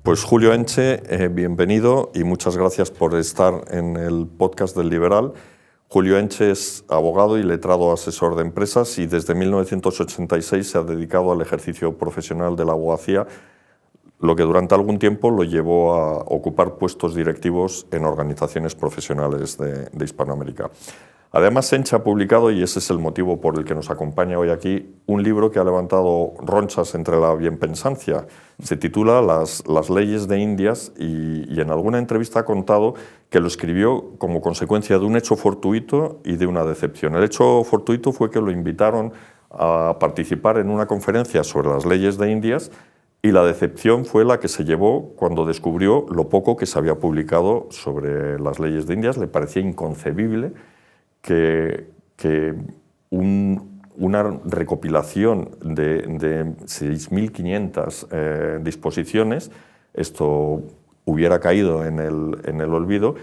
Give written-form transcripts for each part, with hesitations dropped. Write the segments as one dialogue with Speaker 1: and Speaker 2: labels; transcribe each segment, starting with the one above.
Speaker 1: Pues Julio Enche, bienvenido y muchas gracias por estar en el podcast del Liberal. Julio Enche es abogado y letrado asesor de empresas y desde 1986 se ha dedicado al ejercicio profesional de la abogacía, lo que durante algún tiempo lo llevó a ocupar puestos directivos en organizaciones profesionales de Hispanoamérica. Además, Enche ha publicado, y ese es el motivo por el que nos acompaña hoy aquí, un libro que ha levantado ronchas entre la bienpensancia. Se titula Las leyes de Indias y en alguna entrevista ha contado que lo escribió como consecuencia de un hecho fortuito y de una decepción. El hecho fortuito fue que lo invitaron a participar en una conferencia sobre las leyes de Indias y la decepción fue la que se llevó cuando descubrió lo poco que se había publicado sobre las leyes de Indias. Le parecía inconcebible que una recopilación de 6.500 disposiciones, esto hubiera caído en el olvido,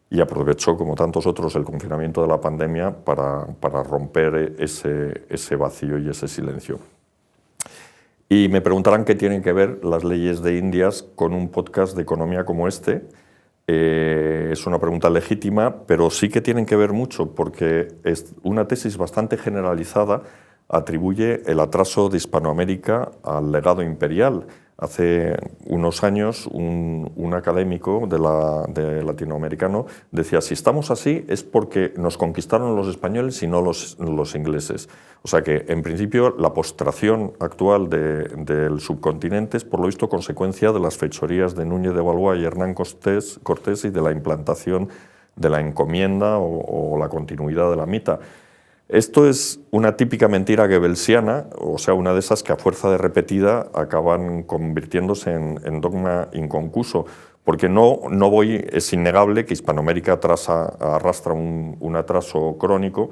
Speaker 1: y aprovechó, como tantos otros, el confinamiento de la pandemia para romper ese vacío y ese silencio. Y me preguntarán qué tienen que ver las leyes de Indias con un podcast de economía como este. Es una pregunta legítima, pero sí que tienen que ver mucho, porque es una tesis bastante generalizada atribuye el atraso de Hispanoamérica al legado imperial. Hace unos años un académico de latinoamericano decía: si estamos así es porque nos conquistaron los españoles y no los ingleses. O sea que, en principio, la postración actual del subcontinente es, por lo visto, consecuencia de las fechorías de Núñez de Balboa y Hernán Cortés y de la implantación de la encomienda o la continuidad de la mita. Esto es una típica mentira goebbelsiana, o sea, una de esas que a fuerza de repetida acaban convirtiéndose en dogma inconcuso, porque es innegable que Hispanoamérica arrastra un atraso crónico,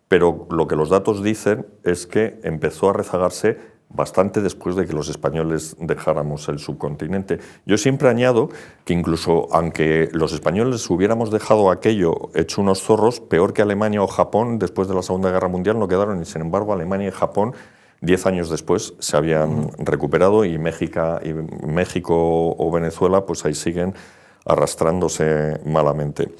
Speaker 1: pero lo que los datos dicen es que empezó a rezagarse bastante después de que los españoles dejáramos el subcontinente. Yo siempre añado que incluso aunque los españoles hubiéramos dejado aquello hecho unos zorros, peor que Alemania o Japón después de la Segunda Guerra Mundial no quedaron, y sin embargo Alemania y Japón 10 años después se habían recuperado, y México o Venezuela pues ahí siguen arrastrándose malamente.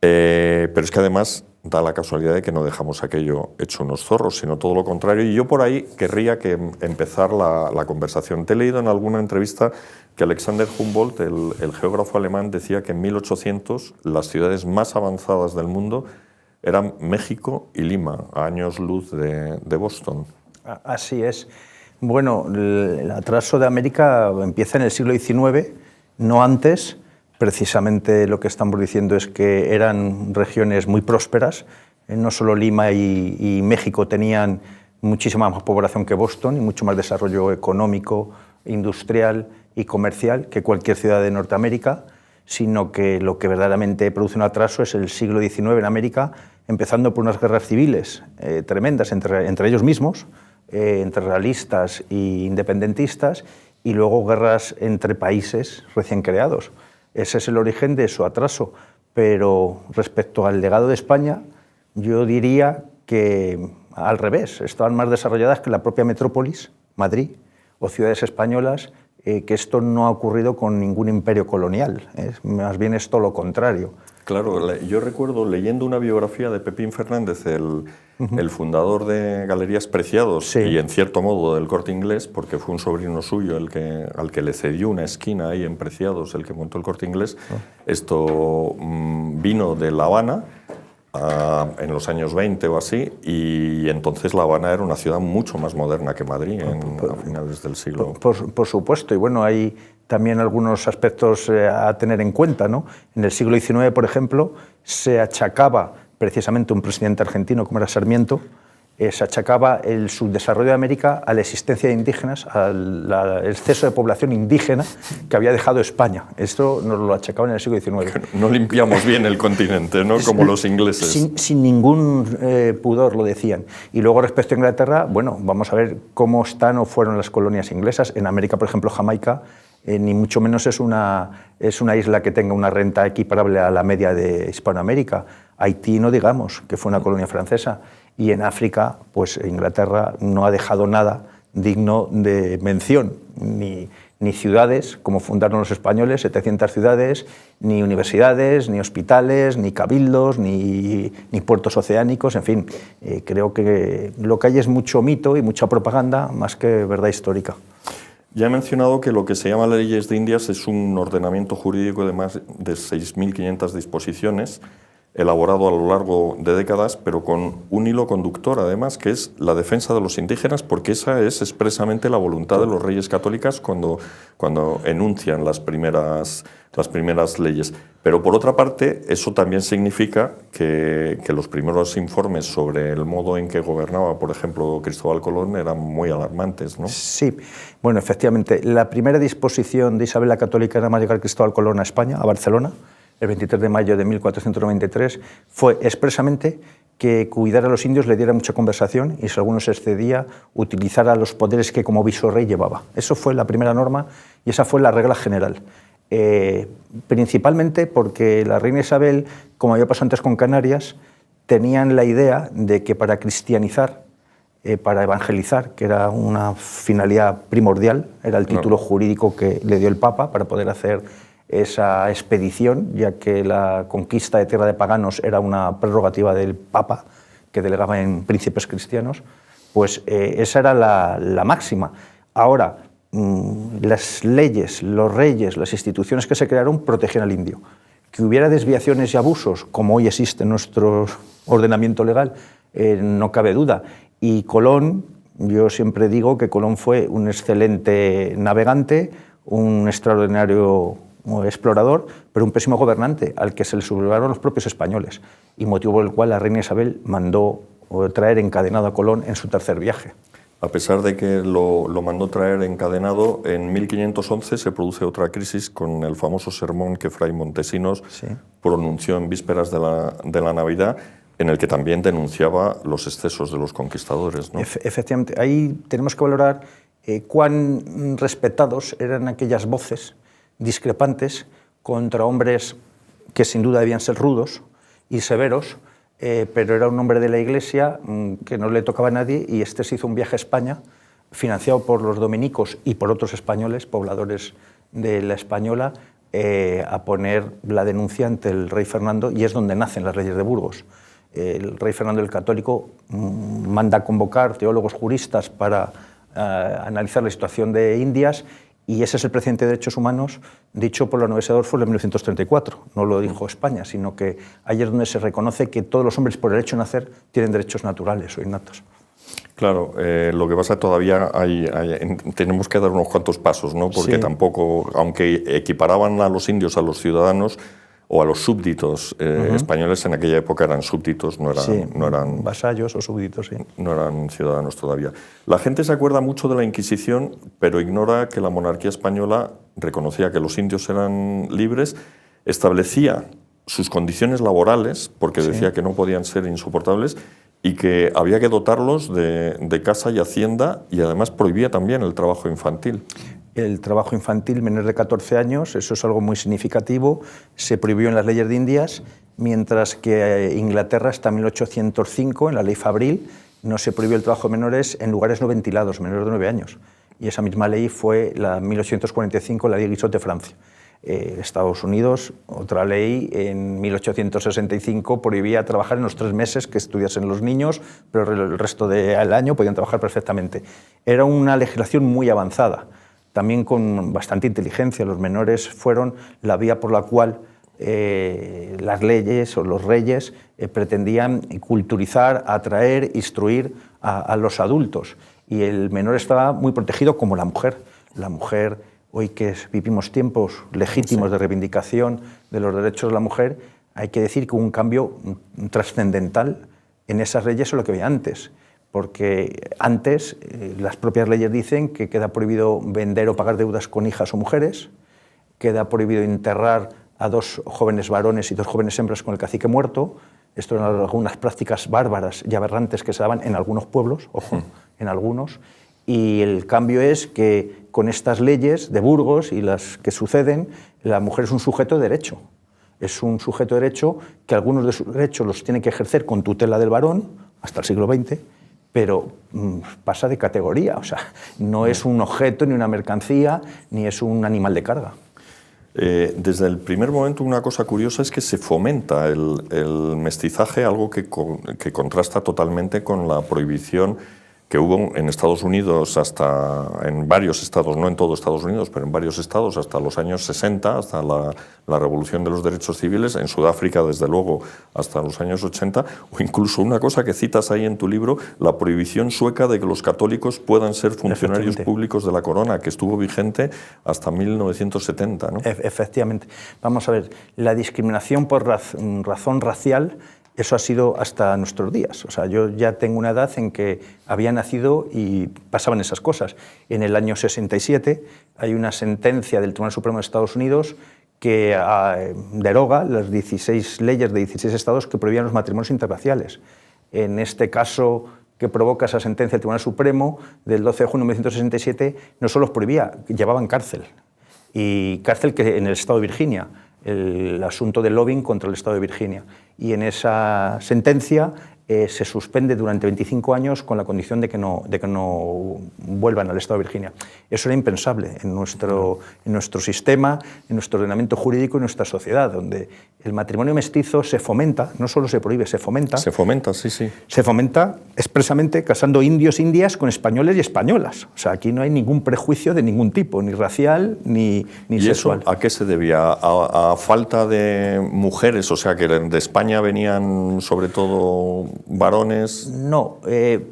Speaker 1: Pero es que además da la casualidad de que no dejamos aquello hecho unos zorros, sino todo lo contrario. Y yo por ahí querría empezar la conversación. Te he leído en alguna entrevista que Alexander Humboldt, el geógrafo alemán, decía que en 1800 las ciudades más avanzadas del mundo eran México y Lima, a años luz de Boston.
Speaker 2: Así es. Bueno, el atraso de América empieza en el siglo XIX, no antes. Precisamente lo que estamos diciendo es que eran regiones muy prósperas. No solo Lima y México tenían muchísima más población que Boston y mucho más desarrollo económico, industrial y comercial que cualquier ciudad de Norteamérica, sino que lo que verdaderamente produce un atraso es el siglo XIX en América, empezando por unas guerras civiles tremendas entre ellos mismos, entre realistas e independentistas, y luego guerras entre países recién creados. Ese es el origen de su atraso, pero respecto al legado de España, yo diría que al revés, estaban más desarrolladas que la propia metrópolis, Madrid, o ciudades españolas, que esto no ha ocurrido con ningún imperio colonial, más bien es todo lo contrario.
Speaker 1: Claro, yo recuerdo leyendo una biografía de Pepín Fernández, el fundador de Galerías Preciados, sí, y en cierto modo del Corte Inglés, porque fue un sobrino suyo al que le cedió una esquina ahí en Preciados, el que montó el Corte Inglés. Esto vino de La Habana en los años 20 o así, y entonces La Habana era una ciudad mucho más moderna que Madrid a finales del siglo.
Speaker 2: Por supuesto, y bueno, hay también algunos aspectos a tener en cuenta, ¿no? En el siglo XIX, por ejemplo, se achacaba precisamente un presidente argentino como era Sarmiento, se achacaba el subdesarrollo de América a la existencia de indígenas, al exceso de población indígena que había dejado España. Esto nos lo achacaban en el siglo XIX.
Speaker 1: No limpiamos bien el continente, ¿no? Como los ingleses.
Speaker 2: Sin ningún pudor lo decían. Y luego respecto a Inglaterra, bueno, vamos a ver cómo están o fueron las colonias inglesas. En América, por ejemplo, Jamaica, ni mucho menos es una isla que tenga una renta equiparable a la media de Hispanoamérica. Haití, no digamos, que fue una colonia francesa. Y en África, pues Inglaterra no ha dejado nada digno de mención, ni ni ciudades, como fundaron los españoles, 700 ciudades, ni universidades, ni hospitales, ni cabildos, ni puertos oceánicos, en fin, creo que lo que hay es mucho mito y mucha propaganda más que verdad histórica.
Speaker 1: Ya he mencionado que lo que se llama Leyes de Indias es un ordenamiento jurídico de más de 6.500 disposiciones, elaborado a lo largo de décadas, pero con un hilo conductor, además, que es la defensa de los indígenas, porque esa es expresamente la voluntad de los reyes católicos cuando enuncian las primeras leyes. Pero, por otra parte, eso también significa que los primeros informes sobre el modo en que gobernaba, por ejemplo, Cristóbal Colón, eran muy alarmantes, ¿no?
Speaker 2: Sí, bueno, efectivamente. La primera disposición de Isabel la Católica nada más llegar Cristóbal Colón a España, a Barcelona, el 23 de mayo de 1493, fue expresamente que cuidar a los indios le diera mucha conversación y si alguno se excedía, utilizara los poderes que como visorrey llevaba. Eso fue la primera norma y esa fue la regla general. Principalmente porque la reina Isabel, como había pasado antes con Canarias, tenían la idea de que para cristianizar, para evangelizar, que era una finalidad primordial, era el título jurídico que le dio el Papa para poder hacer esa expedición, ya que la conquista de tierra de paganos era una prerrogativa del Papa, que delegaba en príncipes cristianos, pues esa era la máxima. Ahora, las leyes, los reyes, las instituciones que se crearon protegían al indio. Que hubiera desviaciones y abusos, como hoy existe en nuestro ordenamiento legal, no cabe duda. Y Colón, yo siempre digo que Colón fue un excelente navegante, un extraordinario explorador, pero un pésimo gobernante, al que se le sublevaron los propios españoles, y motivo por el cual la reina Isabel mandó traer encadenado a Colón en su tercer viaje.
Speaker 1: A pesar de que lo mandó traer encadenado, en 1511 se produce otra crisis con el famoso sermón que Fray Montesinos pronunció en vísperas de la Navidad, en el que también denunciaba los excesos de los conquistadores, ¿no?
Speaker 2: Efectivamente, ahí tenemos que valorar cuán respetados eran aquellas voces discrepantes contra hombres que sin duda debían ser rudos y severos, pero era un hombre de la Iglesia que no le tocaba a nadie y este se hizo un viaje a España financiado por los dominicos y por otros españoles, pobladores de la Española, a poner la denuncia ante el rey Fernando, y es donde nacen las leyes de Burgos. El rey Fernando el Católico manda convocar teólogos juristas para analizar la situación de Indias, y ese es el precedente de derechos humanos dicho por la Universidad de Oxford en 1934. No lo dijo España, sino que ahí es donde se reconoce que todos los hombres, por el hecho de nacer, tienen derechos naturales o innatos.
Speaker 1: Claro, lo que pasa todavía tenemos que dar unos cuantos pasos, ¿no? Porque tampoco, aunque equiparaban a los indios a los ciudadanos o a los súbditos españoles, en aquella época eran súbditos, no eran
Speaker 2: vasallos o súbditos, sí.
Speaker 1: No eran ciudadanos todavía. La gente se acuerda mucho de la Inquisición, pero ignora que la monarquía española reconocía que los indios eran libres, establecía sus condiciones laborales, porque decía que no podían ser insoportables, y que había que dotarlos de casa y hacienda, y además prohibía también el trabajo infantil.
Speaker 2: El trabajo infantil menor de 14 años, eso es algo muy significativo, se prohibió en las leyes de Indias, mientras que Inglaterra hasta 1805, en la ley Fabril, no se prohibió el trabajo de menores en lugares no ventilados, menores de 9 años. Y esa misma ley fue la 1845, la ley Guizot de Francia. Estados Unidos, otra ley, en 1865 prohibía trabajar en los 3 meses que estudiasen los niños, pero el resto del año podían trabajar perfectamente. Era una legislación muy avanzada, también con bastante inteligencia. Los menores fueron la vía por la cual las leyes o los reyes pretendían culturizar, atraer, instruir a los adultos. Y el menor estaba muy protegido como la mujer. La mujer, hoy que vivimos tiempos legítimos de reivindicación de los derechos de la mujer, hay que decir que hubo un cambio trascendental en esas leyes a lo que había antes. Porque antes las propias leyes dicen que queda prohibido vender o pagar deudas con hijas o mujeres, queda prohibido enterrar a 2 jóvenes varones y 2 jóvenes hembras con el cacique muerto. Esto eran algunas prácticas bárbaras y aberrantes que se daban en algunos pueblos, ojo, en algunos. Y el cambio es que con estas leyes de Burgos y las que suceden, la mujer es un sujeto de derecho. Es un sujeto de derecho que algunos de sus derechos los tiene que ejercer con tutela del varón hasta el siglo XX, pero pasa de categoría, o sea, no es un objeto, ni una mercancía, ni es un animal de carga.
Speaker 1: Desde el primer momento una cosa curiosa es que se fomenta el mestizaje, algo que contrasta totalmente con la prohibición que hubo en Estados Unidos en varios estados, no en todo Estados Unidos, pero en varios estados hasta los años 60, hasta la revolución de los derechos civiles, en Sudáfrica desde luego hasta los años 80, o incluso una cosa que citas ahí en tu libro, la prohibición sueca de que los católicos puedan ser funcionarios públicos de la corona, que estuvo vigente hasta 1970, ¿no?
Speaker 2: Efectivamente. Vamos a ver, la discriminación por razón racial, eso ha sido hasta nuestros días. O sea, yo ya tengo una edad en que había nacido y pasaban esas cosas. En el año 67 hay una sentencia del Tribunal Supremo de Estados Unidos que deroga las 16 leyes de 16 estados que prohibían los matrimonios interraciales. En este caso que provoca esa sentencia del Tribunal Supremo del 12 de junio de 1967, no solo los prohibía, llevaban cárcel. Y cárcel que en el estado de Virginia, el asunto del lobbying contra el estado de Virginia. Y en esa sentencia se suspende durante 25 años con la condición de que no vuelvan al estado de Virginia. Eso era impensable en nuestro sistema, en nuestro ordenamiento jurídico y en nuestra sociedad, donde el matrimonio mestizo se fomenta, no solo se prohíbe, se fomenta.
Speaker 1: Se fomenta, sí, sí.
Speaker 2: Se fomenta expresamente casando indios, indias con españoles y españolas. O sea, aquí no hay ningún prejuicio de ningún tipo, ni racial ni sexual.
Speaker 1: ¿Y eso a qué se debía? ¿A falta de mujeres? O sea, que de España venían sobre todo varones.
Speaker 2: No,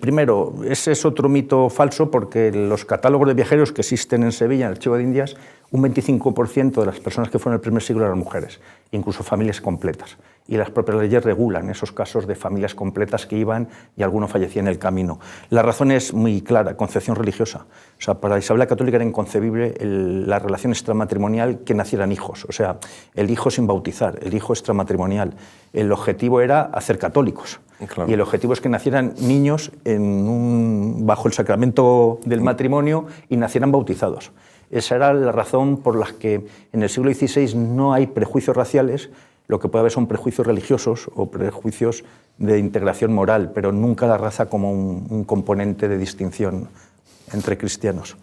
Speaker 2: primero, ese es otro mito falso, porque los catálogos de viajeros que existen en Sevilla, en el Archivo de Indias, un 25% de las personas que fueron en el primer siglo eran mujeres, incluso familias completas. Y las propias leyes regulan esos casos de familias completas que iban y alguno fallecía en el camino. La razón es muy clara, concepción religiosa. O sea, para Isabel la Católica era inconcebible la relación extramatrimonial que nacieran hijos. O sea, el hijo sin bautizar, el hijo extramatrimonial. El objetivo era hacer católicos. Claro. Y el objetivo es que nacieran niños bajo el sacramento del matrimonio y nacieran bautizados. Esa era la razón por la que en el siglo XVI no hay prejuicios raciales. Lo que puede haber son prejuicios religiosos o prejuicios de integración moral, pero nunca la raza como un componente de distinción entre cristianos.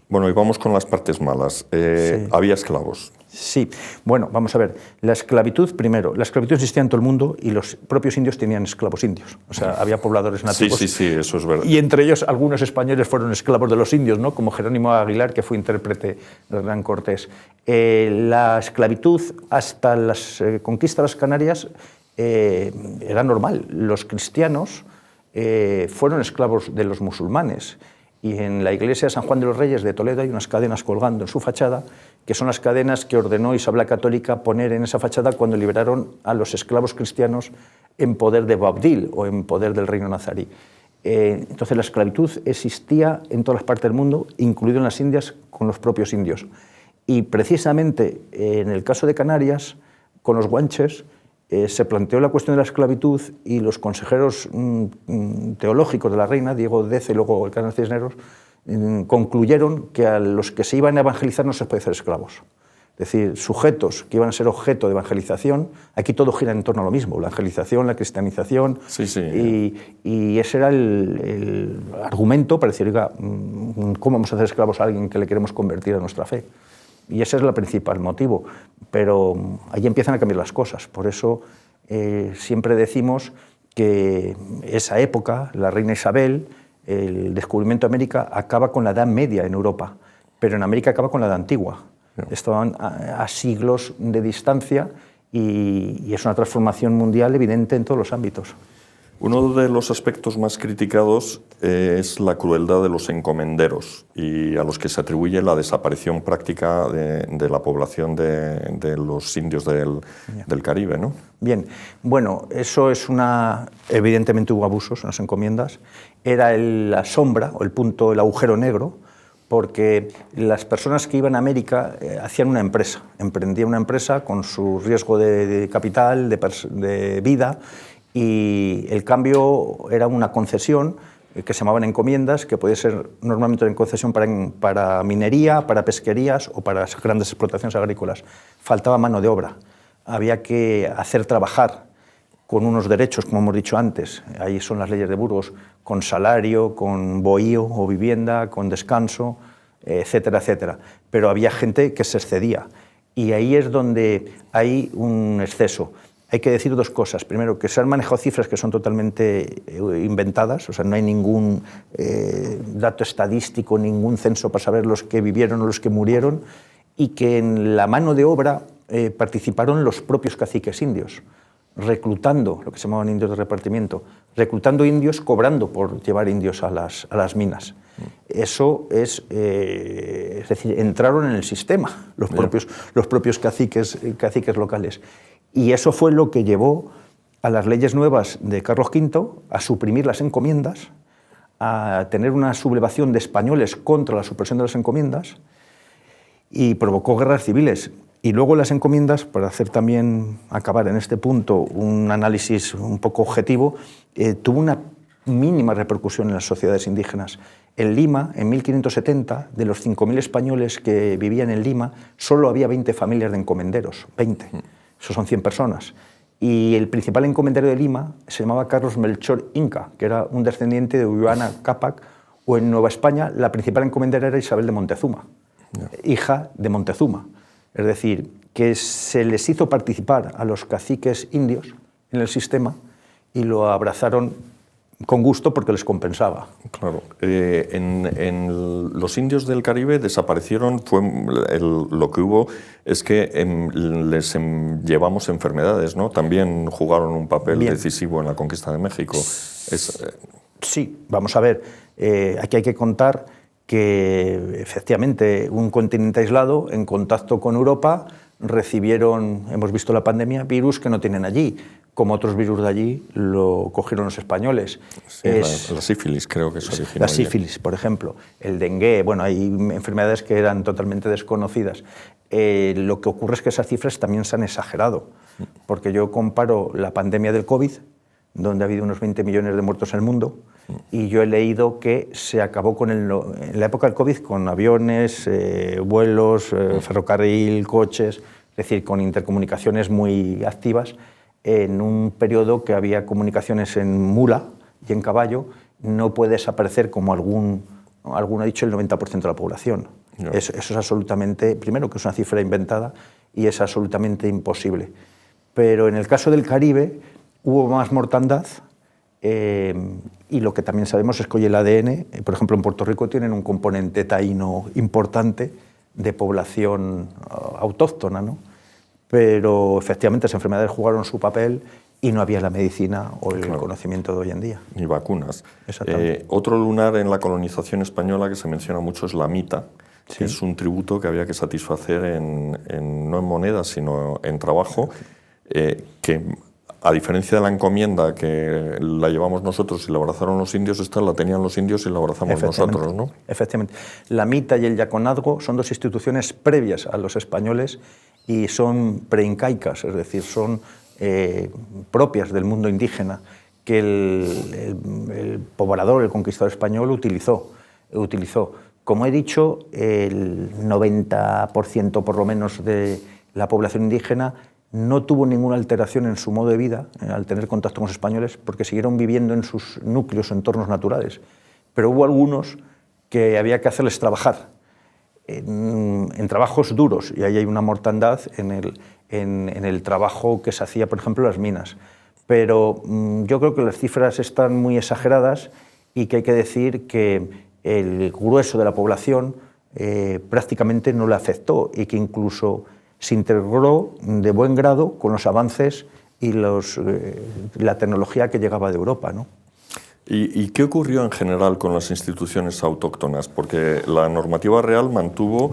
Speaker 1: Bueno, y vamos con las partes malas. Sí. Había esclavos.
Speaker 2: Sí. Bueno, vamos a ver. La esclavitud, primero, la esclavitud existía en todo el mundo y los propios indios tenían esclavos indios. O sea, había pobladores nativos.
Speaker 1: Sí, eso es verdad.
Speaker 2: Y entre ellos algunos españoles fueron esclavos de los indios, ¿no? Como Jerónimo Aguilar, que fue intérprete de Hernán Cortés. La esclavitud hasta las conquistas de las Canarias era normal. Los cristianos fueron esclavos de los musulmanes. Y en la iglesia de San Juan de los Reyes de Toledo hay unas cadenas colgando en su fachada, que son las cadenas que ordenó Isabel la Católica poner en esa fachada cuando liberaron a los esclavos cristianos en poder de Boabdil o en poder del reino nazarí. Entonces la esclavitud existía en todas las partes del mundo, incluido en las Indias, con los propios indios. Y precisamente en el caso de Canarias, con los guanches, se planteó la cuestión de la esclavitud y los consejeros teológicos de la reina, Diego Deza y luego el cardenal Cisneros, concluyeron que a los que se iban a evangelizar no se les puede hacer esclavos. Es decir, sujetos que iban a ser objeto de evangelización, aquí todo gira en torno a lo mismo, la evangelización, la cristianización, y ese era el argumento para decir, oiga, ¿cómo vamos a hacer esclavos a alguien que le queremos convertir a nuestra fe? Y ese es el principal motivo, pero ahí empiezan a cambiar las cosas. Por eso siempre decimos que esa época, la reina Isabel, el descubrimiento de América, acaba con la Edad Media en Europa, pero en América acaba con la Edad Antigua. Estaban a siglos de distancia y es una transformación mundial evidente en todos los ámbitos.
Speaker 1: Uno de los aspectos más criticados es la crueldad de los encomenderos y a los que se atribuye la desaparición práctica de la población de los indios del Caribe, ¿no?
Speaker 2: Bien, bueno, eso es evidentemente hubo abusos en las encomiendas. Era la sombra o el punto, el agujero negro, porque las personas que iban a América hacían una empresa, emprendían una empresa con su riesgo de capital, de vida, y el cambio era una concesión que se llamaban encomiendas, que podía ser normalmente una concesión para minería, para pesquerías o para grandes explotaciones agrícolas. Faltaba mano de obra, había que hacer trabajar. con unos derechos, como hemos dicho antes, ahí son las leyes de Burgos, con salario, con bohío o vivienda, con descanso, etcétera, etcétera. Pero había gente que se excedía y ahí es donde hay un exceso. Hay que decir dos cosas. Primero, que se han manejado cifras que son totalmente inventadas, o sea, no hay ningún dato estadístico, ningún censo para saber los que vivieron o los que murieron, y que en la mano de obra participaron los propios caciques indios, reclutando, lo que se llamaban indios de repartimiento, reclutando indios, cobrando por llevar indios a las minas. Eso es decir, entraron en el sistema los propios caciques locales. Y eso fue lo que llevó a las leyes nuevas de Carlos V a suprimir las encomiendas, a tener una sublevación de españoles contra la supresión de las encomiendas, y provocó guerras civiles. Y luego las encomiendas, para hacer también, acabar en este punto, un análisis un poco objetivo, tuvo una mínima repercusión en las sociedades indígenas. En Lima, en 1570, de los 5.000 españoles que vivían en Lima, solo había 20 familias de encomenderos, 20. Eso son 100 personas. Y el principal encomendero de Lima se llamaba Carlos Melchor Inca, que era un descendiente de Huayna Cápac, o en Nueva España la principal encomendera era Isabel de Montezuma, hija de Montezuma. Es decir, que se les hizo participar a los caciques indios en el sistema y lo abrazaron con gusto porque les compensaba.
Speaker 1: Claro. En los indios del Caribe desaparecieron, lo que hubo es que les llevamos enfermedades, ¿no? También jugaron un papel decisivo en la conquista de México.
Speaker 2: Sí, vamos a ver, aquí hay que contar que efectivamente un continente aislado en contacto con Europa recibieron, hemos visto la pandemia, virus que no tienen allí. Como otros virus de allí lo cogieron los españoles.
Speaker 1: Sí, la sífilis creo que se originó.
Speaker 2: La sífilis, por ejemplo, el dengue, bueno, hay enfermedades que eran totalmente desconocidas. Lo que ocurre es que esas cifras también se han exagerado, porque yo comparo la pandemia del COVID, donde ha habido unos 20 millones de muertos en el mundo, y yo he leído que se acabó en la época del COVID con aviones, vuelos, ferrocarril, coches, es decir, con intercomunicaciones muy activas, en un periodo que había comunicaciones en mula y en caballo. No puede desaparecer, como alguno ha dicho, el 90% de la población. No. Eso es absolutamente, primero, que es una cifra inventada y es absolutamente imposible. Pero en el caso del Caribe hubo más mortandad y lo que también sabemos es que hoy el ADN, por ejemplo, en Puerto Rico tienen un componente taíno importante de población autóctona, ¿no? Pero efectivamente las enfermedades jugaron su papel y no había la medicina o el conocimiento de hoy en día.
Speaker 1: Ni vacunas. Otro lunar en la colonización española que se menciona mucho es la mita, que es un tributo que había que satisfacer no en moneda, sino en trabajo, que a diferencia de la encomienda que la llevamos nosotros y la abrazaron los indios, esta la tenían los indios y la abrazamos nosotros, ¿no?
Speaker 2: Efectivamente. La mita y el yaconazgo son dos instituciones previas a los españoles y son preincaicas, es decir, son propias del mundo indígena que el poblador, el conquistador español utilizó. Como he dicho, el 90% por lo menos de la población indígena no tuvo ninguna alteración en su modo de vida al tener contacto con los españoles porque siguieron viviendo en sus núcleos, entornos naturales. Pero hubo algunos que había que hacerles trabajar en trabajos duros, y ahí hay una mortandad en el trabajo que se hacía, por ejemplo, en las minas. Pero yo creo que las cifras están muy exageradas y que hay que decir que el grueso de la población prácticamente no le afectó y que incluso se integró de buen grado con los avances y la tecnología que llegaba de Europa, ¿no?
Speaker 1: ¿Y qué ocurrió en general con las instituciones autóctonas? Porque la normativa real mantuvo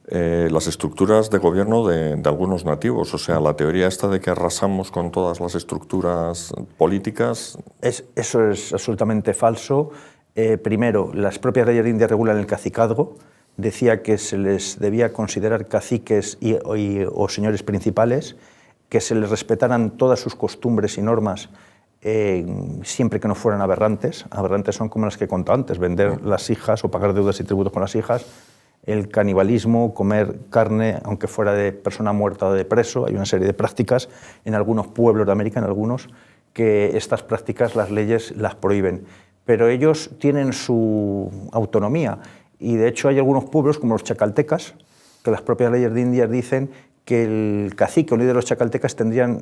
Speaker 1: las estructuras de gobierno de algunos nativos. O sea, la teoría esta de que arrasamos con todas las estructuras políticas...
Speaker 2: Eso es absolutamente falso. Primero, las propias leyes indias regulan el cacicazgo. Decía que se les debía considerar caciques o señores principales, que se les respetaran todas sus costumbres y normas, siempre que no fueran aberrantes. Aberrantes son como las que he contado antes: vender las hijas o pagar deudas y tributos con las hijas, el canibalismo, comer carne aunque fuera de persona muerta o de preso. Hay una serie de prácticas en algunos pueblos de América, en algunos, que estas prácticas las leyes las prohíben. Pero ellos tienen su autonomía y de hecho hay algunos pueblos como los chacaltecas, que las propias leyes de Indias dicen que el cacique o líder de los chacaltecas tendrían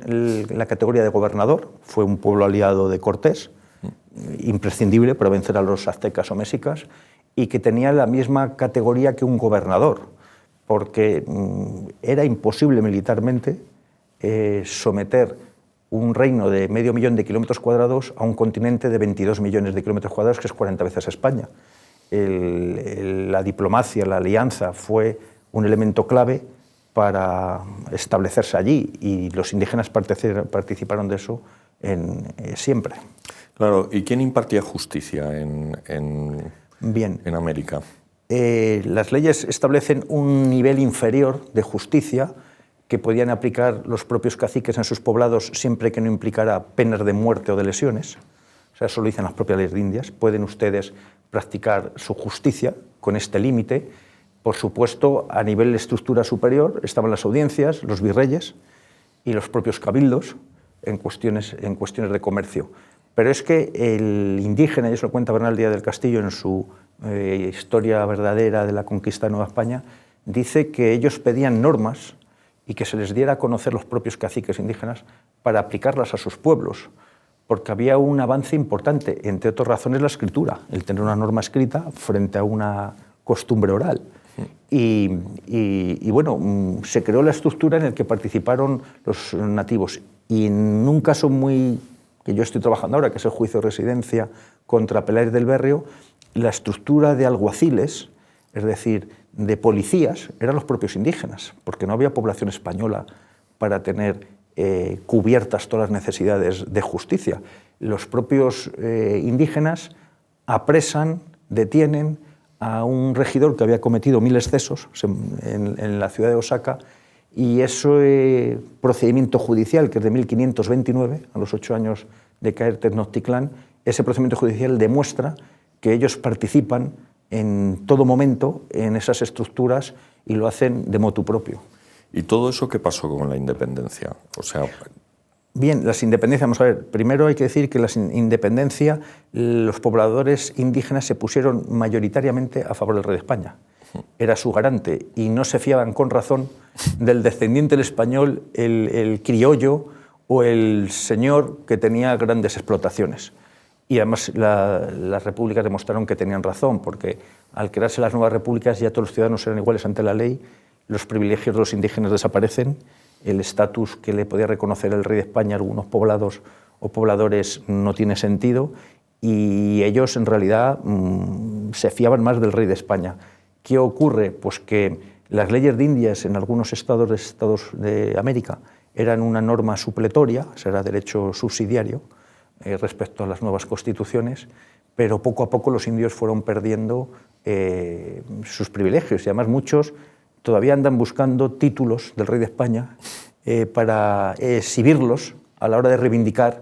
Speaker 2: la categoría de gobernador. Fue un pueblo aliado de Cortés, imprescindible para vencer a los aztecas o mexicas, y que tenía la misma categoría que un gobernador, porque era imposible militarmente someter un reino de 500.000 de kilómetros cuadrados a un continente de 22 millones de kilómetros cuadrados, que es 40 veces España. La diplomacia, la alianza fue un elemento clave para establecerse allí y los indígenas participaron de eso siempre.
Speaker 1: Claro, ¿y quién impartía justicia en América?
Speaker 2: Las leyes establecen un nivel inferior de justicia que podían aplicar los propios caciques en sus poblados siempre que no implicara penas de muerte o de lesiones. O sea, eso lo dicen las propias leyes de Indias. Pueden ustedes practicar su justicia con este límite. Por supuesto, a nivel de estructura superior estaban las audiencias, los virreyes y los propios cabildos en cuestiones de comercio. Pero es que el indígena, y eso lo cuenta Bernal Díaz del Castillo en su historia verdadera de la conquista de Nueva España, dice que ellos pedían normas y que se les diera a conocer los propios caciques indígenas para aplicarlas a sus pueblos, porque había un avance importante, entre otras razones la escritura, el tener una norma escrita frente a una costumbre oral. Y bueno, se creó la estructura en la que participaron los nativos. Y en un caso que yo estoy trabajando ahora, que es el juicio de residencia contra Peláez del Berrio, la estructura de alguaciles, es decir, de policías, eran los propios indígenas, porque no había población española para tener cubiertas todas las necesidades de justicia. Los propios indígenas apresan, detienen a un regidor que había cometido 1000 excesos en la ciudad de Osaka, y ese procedimiento judicial, que es de 1529, a los 8 años de caer Tenochtitlán, ese procedimiento judicial demuestra que ellos participan en todo momento en esas estructuras y lo hacen de motu propio.
Speaker 1: ¿Y todo eso qué pasó con la independencia? O sea...
Speaker 2: Bien, las independencias, vamos a ver, primero hay que decir que la independencia, los pobladores indígenas se pusieron mayoritariamente a favor del rey de España. Era su garante y no se fiaban con razón del descendiente del español, el criollo o el señor que tenía grandes explotaciones. Y además las repúblicas demostraron que tenían razón, porque al crearse las nuevas repúblicas ya todos los ciudadanos eran iguales ante la ley, los privilegios de los indígenas desaparecen, el estatus que le podía reconocer el rey de España a algunos poblados o pobladores no tiene sentido, y ellos en realidad se fiaban más del rey de España. ¿Qué ocurre? Pues que las leyes de Indias en algunos estados de América eran una norma supletoria, será derecho subsidiario, respecto a las nuevas constituciones, pero poco a poco los indios fueron perdiendo sus privilegios, y además muchos todavía andan buscando títulos del rey de España para exhibirlos a la hora de reivindicar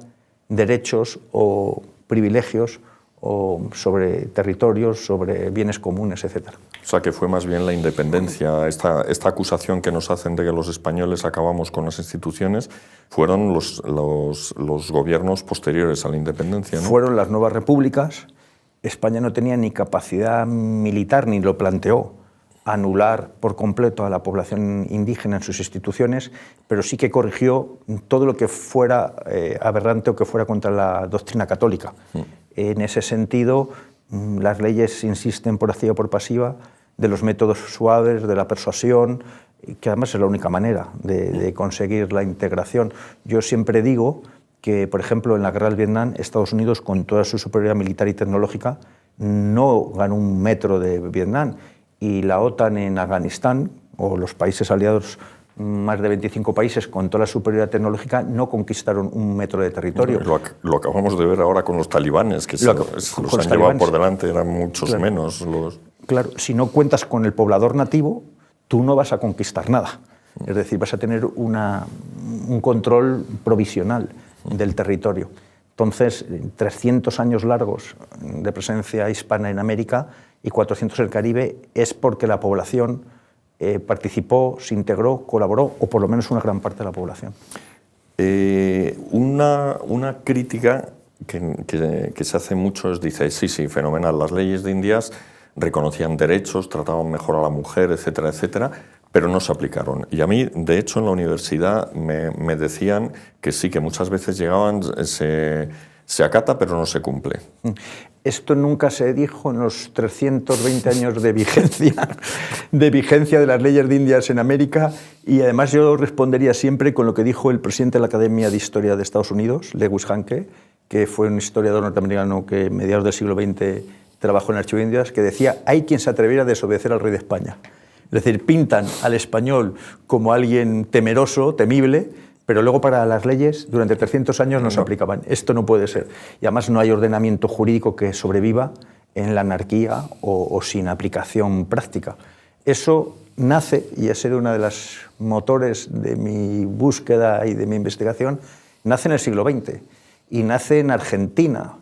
Speaker 2: derechos o privilegios o sobre territorios, sobre bienes comunes, etc.
Speaker 1: O sea, que fue más bien la independencia, esta acusación que nos hacen de que los españoles acabamos con las instituciones, fueron los gobiernos posteriores a la independencia, ¿no?
Speaker 2: Fueron las nuevas repúblicas. España no tenía ni capacidad militar, ni lo planteó, anular por completo a la población indígena en sus instituciones, pero sí que corrigió todo lo que fuera aberrante o que fuera contra la doctrina católica. En ese sentido, las leyes insisten por activa o por pasiva de los métodos suaves, de la persuasión, que además es la única manera de conseguir la integración. Yo siempre digo que, por ejemplo, en la guerra del Vietnam, Estados Unidos, con toda su superioridad militar y tecnológica, no ganó un metro de Vietnam, y la OTAN en Afganistán, o los países aliados, más de 25 países con toda la superioridad tecnológica, no conquistaron un metro de territorio.
Speaker 1: Lo acabamos de ver ahora con los talibanes, que los han llevado por delante, eran muchos menos.
Speaker 2: Claro, si no cuentas con el poblador nativo, tú no vas a conquistar nada. Es decir, vas a tener un control provisional del territorio. Entonces, 300 años largos de presencia hispana en América y 400 en el Caribe es porque la población participó, se integró, colaboró, o por lo menos una gran parte de la población.
Speaker 1: Una crítica que se hace mucho es, dice, sí, fenomenal, las leyes de Indias reconocían derechos, trataban mejor a la mujer, etcétera, etcétera, pero no se aplicaron. Y a mí, de hecho, en la universidad me decían que sí, que muchas veces llegaban, se acata, pero no se cumple.
Speaker 2: Esto nunca se dijo en los 320 años de vigencia de las leyes de Indias en América, y además yo respondería siempre con lo que dijo el presidente de la Academia de Historia de Estados Unidos, Lewis Hanke, que fue un historiador norteamericano que a mediados del siglo XX trabajó en el Archivo de Indias, que decía: hay quien se atreviera a desobedecer al rey de España. Es decir, pintan al español como alguien temeroso, temible, pero luego para las leyes durante 300 años no se aplicaban. Esto no puede ser. Y además no hay ordenamiento jurídico que sobreviva en la anarquía o sin aplicación práctica. Eso nace, y ese era uno de los motores de mi búsqueda y de mi investigación, nace en el siglo XX y nace en Argentina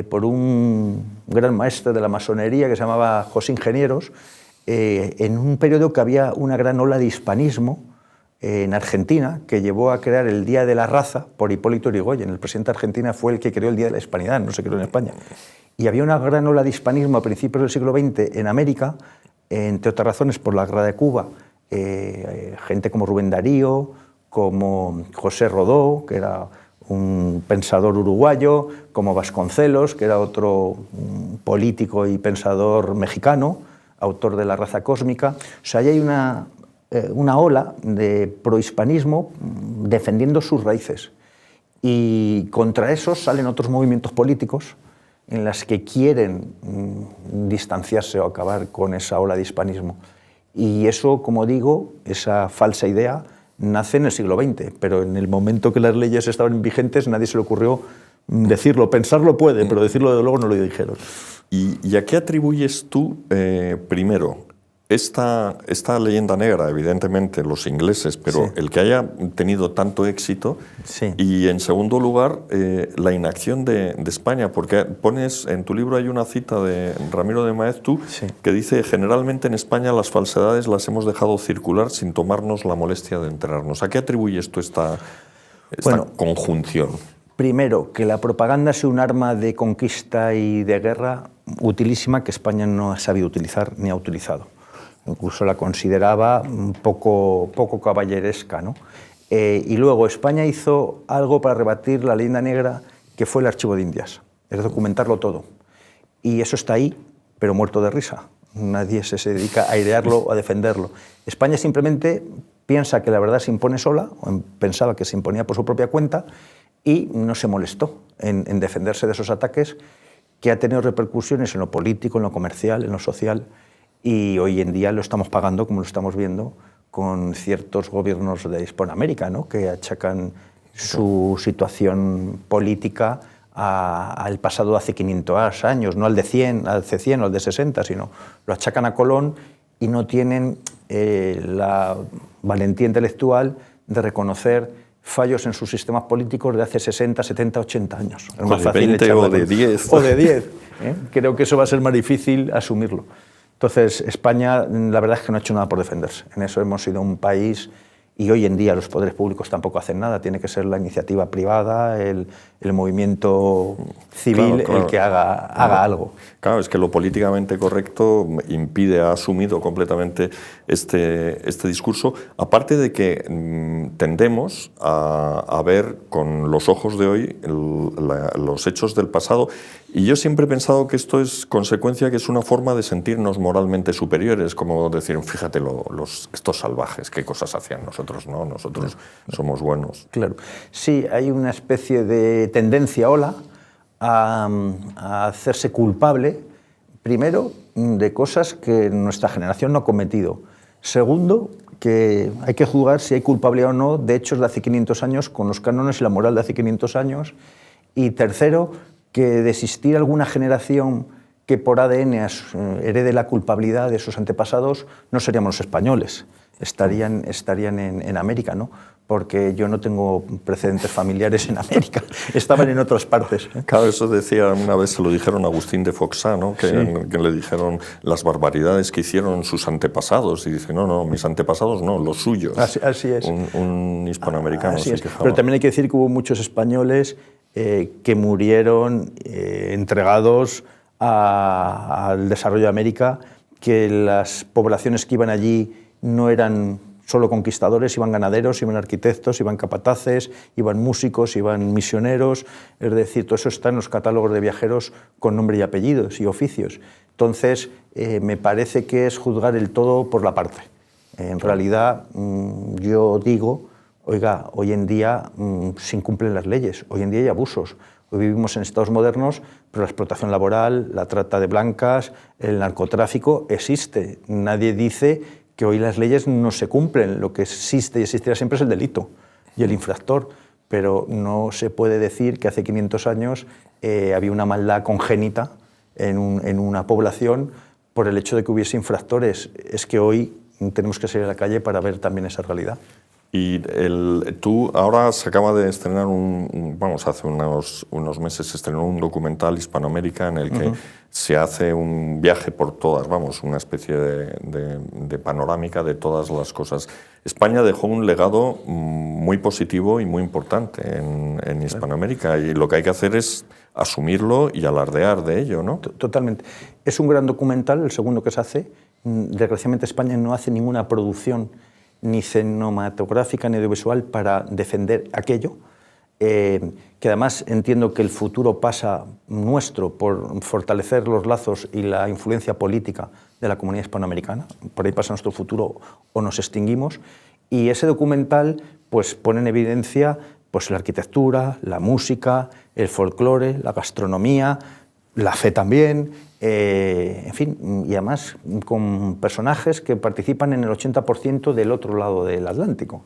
Speaker 2: por un gran maestro de la masonería que se llamaba José Ingenieros, en un periodo que había una gran ola de hispanismo en Argentina, que llevó a crear el Día de la Raza por Hipólito Yrigoyen. El presidente de Argentina fue el que creó el Día de la Hispanidad, no se creó en España. Y había una gran ola de hispanismo a principios del siglo XX en América, entre otras razones por la guerra de Cuba. Gente como Rubén Darío, como José Rodó, que era un pensador uruguayo, como Vasconcelos, que era otro político y pensador mexicano, autor de La Raza Cósmica. O sea, ahí hay una ola de prohispanismo defendiendo sus raíces. Y contra eso salen otros movimientos políticos en las que quieren distanciarse o acabar con esa ola de hispanismo. Y eso, como digo, esa falsa idea nace en el siglo XX, pero en el momento que las leyes estaban vigentes nadie se le ocurrió decirlo. Pensarlo puede, pero decirlo de luego no lo dijeron.
Speaker 1: ¿Y a qué atribuyes tú, primero, esta leyenda negra, evidentemente los ingleses, pero sí, el que haya tenido tanto éxito,
Speaker 2: sí,
Speaker 1: y en segundo lugar, la inacción de España? Porque pones, en tu libro hay una cita de Ramiro de Maeztu,
Speaker 2: sí,
Speaker 1: que dice: generalmente en España las falsedades las hemos dejado circular sin tomarnos la molestia de enterarnos. ¿A qué atribuyes tú esta conjunción?
Speaker 2: Primero, que la propaganda es un arma de conquista y de guerra utilísima que España no ha sabido utilizar ni ha utilizado. Incluso la consideraba poco caballeresca, ¿no? Y luego España hizo algo para rebatir la leyenda negra, que fue el Archivo de Indias, es documentarlo todo. Y eso está ahí, pero muerto de risa. Nadie se dedica a airearlo o a defenderlo. España simplemente piensa que la verdad se impone sola, o pensaba que se imponía por su propia cuenta, y no se molestó en defenderse de esos ataques, que ha tenido repercusiones en lo político, en lo comercial, en lo social, y hoy en día lo estamos pagando, como lo estamos viendo, con ciertos gobiernos de Hispanoamérica, ¿no?, que achacan su situación política al pasado de hace 500 años, no al de 100, al de 100 o al de 60, sino lo achacan a Colón y no tienen la valentía intelectual de reconocer fallos en sus sistemas políticos de hace 60, 70, 80 años.
Speaker 1: Es más fácil 20 o de 10.
Speaker 2: O de 10. Creo que eso va a ser más difícil asumirlo. Entonces, España, la verdad es que no ha hecho nada por defenderse. En eso hemos sido un país, y hoy en día los poderes públicos tampoco hacen nada. Tiene que ser la iniciativa privada, el movimiento civil, claro, el que haga algo.
Speaker 1: Claro, es que lo políticamente correcto impide, ha asumido completamente este discurso, aparte de que tendemos a ver con los ojos de hoy los hechos del pasado. Y yo siempre he pensado que esto es consecuencia, que es una forma de sentirnos moralmente superiores, como decir, fíjate, estos salvajes, qué cosas hacían, nosotros no, nosotros somos buenos.
Speaker 2: Claro, sí, hay una especie de tendencia a hacerse culpable, primero, de cosas que nuestra generación no ha cometido. Segundo, que hay que juzgar si hay culpabilidad o no de hechos de hace 500 años con los cánones y la moral de hace 500 años. Y tercero, que de existir alguna generación que por ADN herede la culpabilidad de sus antepasados, no seríamos los españoles. estarían en América, ¿no? Porque yo no tengo precedentes familiares en América, estaban en otras partes.
Speaker 1: Claro, eso decía, una vez se lo dijeron a Agustín de Foxá, ¿no? Que le dijeron las barbaridades que hicieron sus antepasados, y dice, no, mis antepasados no, los suyos.
Speaker 2: Así es.
Speaker 1: Un hispanoamericano se quejaba.
Speaker 2: Pero también hay que decir que hubo muchos españoles que murieron entregados al desarrollo de América, que las poblaciones que iban allí no eran solo conquistadores, iban ganaderos, iban arquitectos, iban capataces, iban músicos, iban misioneros, es decir, todo eso está en los catálogos de viajeros con nombre y apellidos y oficios. Entonces, me parece que es juzgar el todo por la parte. En realidad, yo digo, oiga, hoy en día se incumplen las leyes, hoy en día hay abusos. Hoy vivimos en estados modernos, pero la explotación laboral, la trata de blancas, el narcotráfico existe. Nadie dice que hoy las leyes no se cumplen, lo que existe y existirá siempre es el delito y el infractor, pero no se puede decir que hace 500 años había una maldad congénita en una población por el hecho de que hubiese infractores. Es que hoy tenemos que salir a la calle para ver también esa realidad.
Speaker 1: Y tú ahora se acaba de estrenar hace unos meses se estrenó un documental Hispanoamérica en el que se hace un viaje por todas, una especie de panorámica de todas las cosas. España dejó un legado muy positivo y muy importante en Hispanoamérica, y lo que hay que hacer es asumirlo y alardear de ello, ¿no?
Speaker 2: Totalmente. Es un gran documental, el segundo que se hace. Desgraciadamente España no hace ninguna producción ni cinematográfica ni audiovisual para defender aquello, que además entiendo que el futuro pasa nuestro por fortalecer los lazos y la influencia política de la comunidad hispanoamericana. Por ahí pasa nuestro futuro o nos extinguimos. Y ese documental pues, pone en evidencia pues, la arquitectura, la música, el folclore, la gastronomía, la fe también, en fin, y además con personajes que participan en el 80% del otro lado del Atlántico,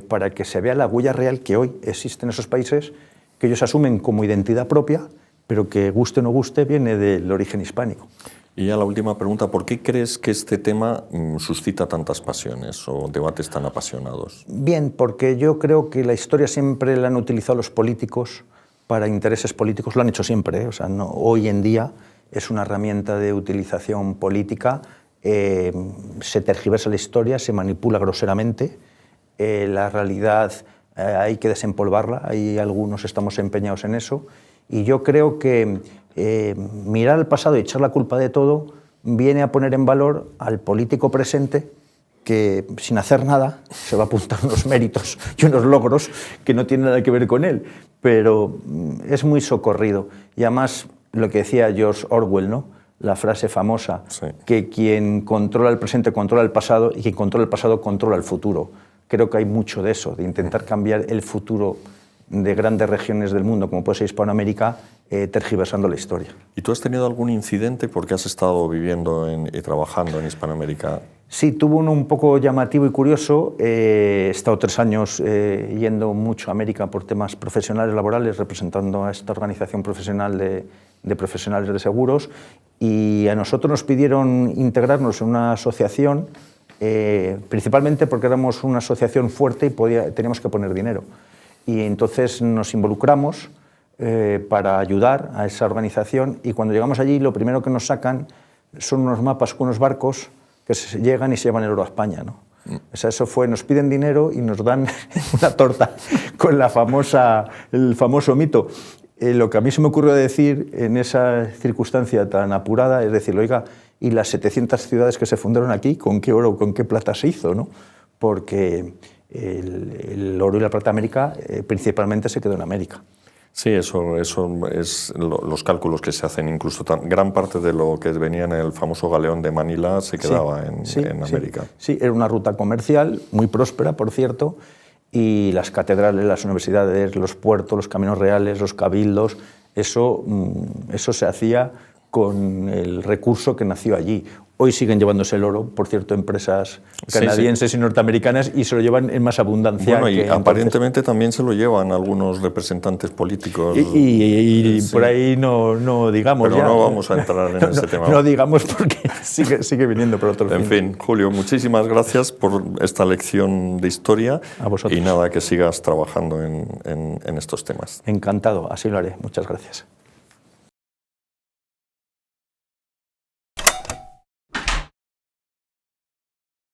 Speaker 2: para que se vea la huella real que hoy existe en esos países, que ellos asumen como identidad propia, pero que guste o no guste viene del origen hispánico.
Speaker 1: Y ya la última pregunta, ¿por qué crees que este tema suscita tantas pasiones o debates tan apasionados?
Speaker 2: Bien, porque yo creo que la historia siempre la han utilizado los políticos para intereses políticos, lo han hecho siempre, o sea, no, hoy en día es una herramienta de utilización política, se tergiversa la historia, se manipula groseramente, la realidad hay que desempolvarla, ahí algunos estamos empeñados en eso, y yo creo que mirar al pasado y echar la culpa de todo viene a poner en valor al político presente que sin hacer nada se va a apuntar unos méritos y unos logros que no tienen nada que ver con él, pero es muy socorrido. Y además, lo que decía George Orwell, ¿no? La frase famosa, sí, que quien controla el presente controla el pasado y quien controla el pasado controla el futuro. Creo que hay mucho de eso, de intentar cambiar el futuro de grandes regiones del mundo, como puede ser Hispanoamérica, tergiversando la historia.
Speaker 1: ¿Y tú has tenido algún incidente porque has estado viviendo y trabajando en Hispanoamérica?
Speaker 2: Sí, tuvo uno un poco llamativo y curioso. He estado 3 años yendo mucho a América por temas profesionales, laborales, representando a esta organización profesional de profesionales de seguros, y a nosotros nos pidieron integrarnos en una asociación, principalmente porque éramos una asociación fuerte y teníamos que poner dinero. Y entonces nos involucramos para ayudar a esa organización, y cuando llegamos allí lo primero que nos sacan son unos mapas con unos barcos que llegan y se llevan el oro a España, ¿no? O sea, eso fue, nos piden dinero y nos dan una torta con el famoso mito. Lo que a mí se me ocurrió decir en esa circunstancia tan apurada es decir, oiga, ¿y las 700 ciudades que se fundaron aquí, con qué oro, con qué plata se hizo, ¿no? Porque el oro y la plata de América principalmente se quedó en América.
Speaker 1: Sí, eso es los cálculos que se hacen. Incluso gran parte de lo que venía en el famoso galeón de Manila se quedaba en América.
Speaker 2: Sí, era una ruta comercial muy próspera, por cierto, y las catedrales, las universidades, los puertos, los caminos reales, los cabildos, eso se hacía con el recurso que nació allí. Hoy siguen llevándose el oro, por cierto, empresas canadienses y norteamericanas, y se lo llevan en más abundancia.
Speaker 1: Bueno, y aparentemente también se lo llevan algunos representantes políticos.
Speaker 2: Y por ahí no digamos.
Speaker 1: Pero
Speaker 2: ya.
Speaker 1: no vamos a entrar en ese tema.
Speaker 2: No digamos porque sigue viniendo por otro
Speaker 1: En fin, Julio, muchísimas gracias por esta lección de historia.
Speaker 2: A vosotros.
Speaker 1: Y nada, que sigas trabajando en estos temas.
Speaker 2: Encantado, así lo haré. Muchas gracias.